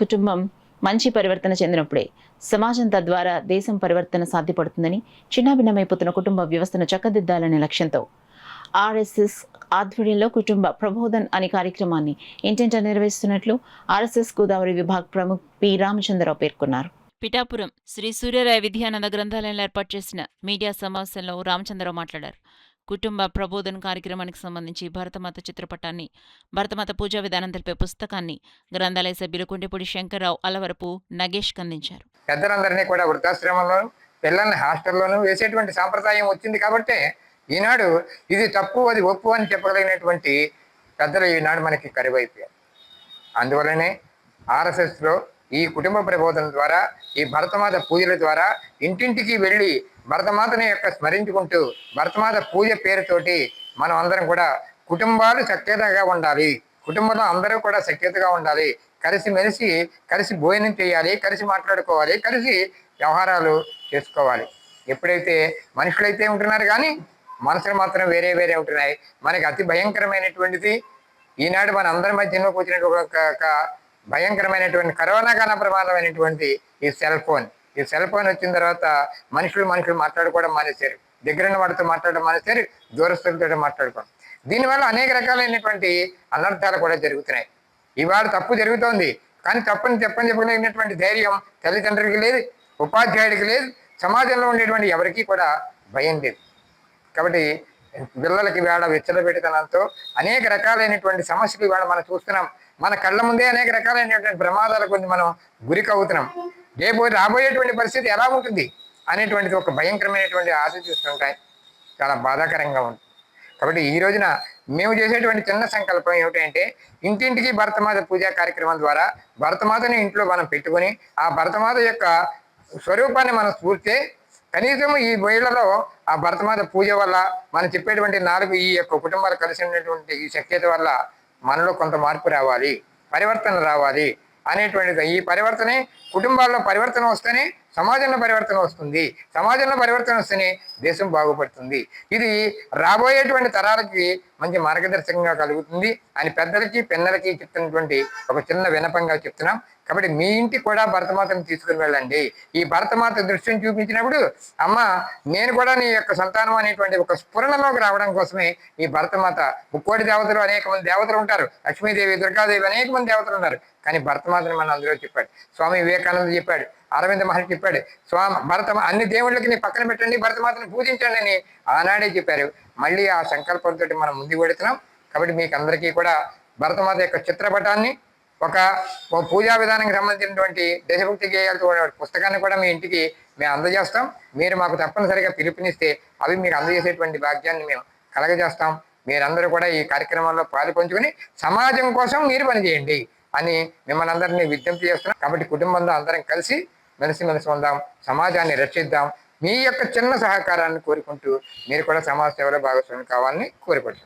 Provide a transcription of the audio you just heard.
కుటుంబం మంచి పరివర్తన చెందినప్పుడే సమాజం తద్వారా దేశం పరివర్తన సాధ్యపడుతుందని చిన్నాభిన్నమైపోతున్న కుటుంబ వ్యవస్థను చక్కదిద్దాలనే లక్ష్యంతో ఆర్ఎస్ఎస్ ఆధ్వర్యంలో కుటుంబ ప్రబోధన్ అనే కార్యక్రమాన్ని ఇంటింటా నిర్వహిస్తున్నట్లు ఆర్ఎస్ఎస్ గోదావరి విభాగ్ ప్రముఖ్ పి రామచంద్రరావు పేర్కొన్నారు. పిఠాపురం శ్రీ సూర్యరాయ విద్యానంద గ్రంథాలయంలో ఏర్పాటు చేసిన మీడియా సమావేశంలో రామచంద్రరావు మాట్లాడారు. కుటుంబ ప్రబోధన్ కార్యక్రమానికి సంబంధించి భరతమాత చిత్రపటాన్ని, భరతమాత పూజా విధానం తెలిపే పుస్తకాన్ని గ్రంథాలయ సభ్యులు కొండెపూడి శంకర్రావు, అలవరపు నగేష్ అందించారు. పెద్దలందరినీ కూడా వృద్ధాశ్రమంలోను, పిల్లల్ని హాస్టల్లోనూ వేసేటువంటి సాంప్రదాయం వచ్చింది కాబట్టి ఈనాడు ఇది తప్పు అది ఒప్పు అని చెప్పగలిగినటువంటి పెద్దలు ఈనాడు మనకి కరువైపోయారు. అందువలనే ఆర్ఎస్ఎస్లో ఈ కుటుంబ ప్రబోధన ద్వారా, ఈ భరతమాత పూజల ద్వారా ఇంటింటికి వెళ్ళి భరతమాతని యొక్క స్మరించుకుంటూ భరతమాత పూజ పేరుతోటి మనం అందరం కూడా కుటుంబాలు సఖ్యతగా ఉండాలి, కుటుంబంలో అందరూ కూడా సఖ్యతగా ఉండాలి, కలిసి భోజనం చేయాలి, కలిసి మాట్లాడుకోవాలి, కలిసి వ్యవహారాలు చేసుకోవాలి. ఎప్పుడైతే మనుషులైతే ఉంటున్నారు కానీ మనసులు మాత్రం వేరే వేరే ఉంటున్నాయి. మనకి అతి భయంకరమైనటువంటిది ఈనాడు మన అందరి మధ్యలోకి వచ్చినటువంటి ఒక భయంకరమైనటువంటి కరోనా కాల ప్రమాదమైనటువంటి ఈ సెల్ ఫోన్ వచ్చిన తర్వాత మనుషులు మాట్లాడుకోవడం మానేశారు, దగ్గర వాడితో మాట్లాడడం మానేశారు, దూరస్తులతో మాట్లాడుకోవడం. దీనివల్ల అనేక రకాలైనటువంటి అనర్థాలు కూడా జరుగుతున్నాయి. ఇవాళ తప్పు జరుగుతోంది కానీ తప్పని చెప్పగలిగినటువంటి ధైర్యం తల్లిదండ్రులకి లేదు, ఉపాధ్యాయుడికి లేదు, సమాజంలో ఉండేటువంటి ఎవరికీ కూడా భయం లేదు. కాబట్టి పిల్లలకి వేళ విచ్చలపెట్టతనంతో అనేక రకాలైనటువంటి సమస్యలు ఇవాళ మనం చూస్తున్నాం. మన కళ్ళ ముందే అనేక రకాలైనటువంటి ప్రమాదాలకు మనం గురికవుతున్నాం. రాబోయేటువంటి పరిస్థితి ఎలా ఉంటుంది అనేటువంటిది ఒక భయంకరమైనటువంటి ఆశ చూస్తుంటాయి, చాలా బాధాకరంగా ఉంటుంది. కాబట్టి ఈ రోజున మేము చేసేటువంటి చిన్న సంకల్పం ఏమిటంటే ఇంటింటికి భరతమాత పూజా కార్యక్రమం ద్వారా భరతమాతని ఇంట్లో మనం పెట్టుకొని ఆ భరతమాత యొక్క స్వరూపాన్ని మనం స్ఫూర్తి కనీసం ఈ వేళ్లలో ఆ భరతమాత పూజ వల్ల మనం చెప్పేటువంటి 4 ఈ యొక్క కుటుంబాలు కలిసి ఉన్నటువంటి ఈ శక్యత వల్ల మనలో కొంత మార్పు రావాలి, పరివర్తన రావాలి అనేటువంటిది. ఈ పరివర్తనే కుటుంబాల్లో పరివర్తన వస్తేనే సమాజంలో పరివర్తన వస్తుంది, సమాజంలో పరివర్తన వస్తేనే దేశం బాగుపడుతుంది. ఇది రాబోయేటువంటి తరాలకి మంచి మార్గదర్శకంగా కలుగుతుంది అని పెద్దలకి పిన్నలకి చెప్తున్నటువంటి ఒక చిన్న వినపంగా చెప్తున్నాం. కాబట్టి మీ ఇంటికి కూడా భరతమాతను తీసుకుని వెళ్ళండి. ఈ భరతమాత దృష్టిని చూపించినప్పుడు అమ్మ నేను కూడా నీ యొక్క సంతానం అనేటువంటి ఒక స్ఫురణలోకి రావడం కోసమే ఈ భరతమాత. ముక్కోటి దేవతలు అనేక మంది దేవతలు ఉంటారు, లక్ష్మీదేవి, దుర్గాదేవి అనేక మంది దేవతలు ఉన్నారు. కానీ భరతమాతని మనం అందులో చెప్పాడు, స్వామి వివేకానంద చెప్పాడు, అరవింద మహర్షి చెప్పాడు. అన్ని దేవుళ్ళకి నీ పక్కన పెట్టండి, భరతమాతను పూజించండి అని ఆనాడే చెప్పారు. మళ్ళీ ఆ సంకల్పంతో మనం ముందుకు పెడుతున్నాం. కాబట్టి మీకు అందరికీ కూడా భరతమాత యొక్క చిత్రపటాన్ని, ఒక పూజా విధానానికి సంబంధించినటువంటి దేశభక్తి గేయాలతో పుస్తకాన్ని కూడా మీ ఇంటికి మేము అందజేస్తాం. మీరు మాకు తప్పనిసరిగా పిలుపునిస్తే అవి మీకు అందజేసేటువంటి భాగ్యాన్ని మేము కలగజేస్తాం. మీరందరూ కూడా ఈ కార్యక్రమంలో పాలుపంచుకొని సమాజం కోసం మీరు పనిచేయండి అని మిమ్మల్ని అందరినీ విజ్ఞప్తి చేస్తున్నాం. కాబట్టి కుటుంబంలో అందరం కలిసి మెలిసి ఉందాం, సమాజాన్ని రక్షిద్దాం. మీ యొక్క చిన్న సహకారాన్ని కోరుకుంటూ మీరు కూడా సమాజ సేవలో భాగస్వామి కావాలని కోరుకుంటున్నాం.